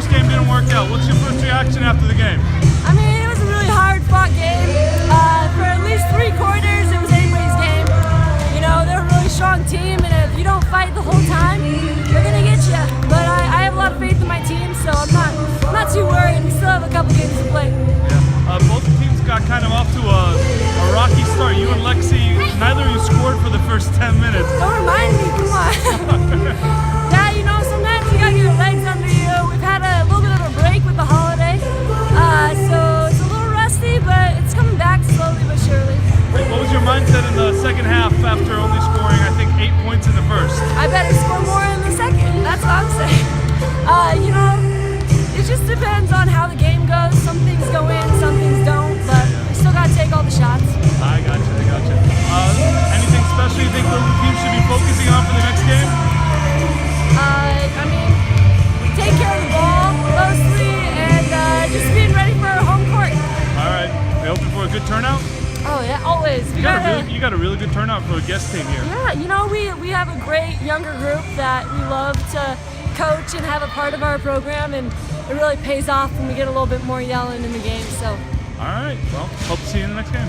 first game didn't work out. What's your first reaction after the game? I mean, it was a really hard-fought game. For at least 3 quarters, it was anybody's game. You know, they're a really strong team, and if you don't fight the whole time, they're gonna get you. But I have a lot of faith in my team, so I'm not too worried. We still have a couple games to play. Yeah. Both teams got kind of off to a rocky start. You and Lexi, neither of you scored for the first 10 minutes. Don't remind me, come on. Yeah, you know, sometimes you gotta get your legs under you. We've had a little bit of a break with the holiday, so it's a little rusty, but it's coming back slowly but surely. What was your mindset in the second half after only scoring, I think, 8 points in the first? I better score more in the second. That's what I'm saying. You know, it just depends on how the game goes. Some things go in, some things don't, but we still got to take all the shots. I got you. Anything special you think the team should be focusing on for the next game? I mean, take care of the ball mostly, and just being ready for our home court. All right. Are you hoping for a good turnout? Oh yeah, always. You got a really good turnout for a guest team here. Yeah, you know, we have a great younger group that we love to coach and have a part of our program, and it really pays off when we get a little bit more yelling in the game. So. All right. Well, hope to see you in the next game.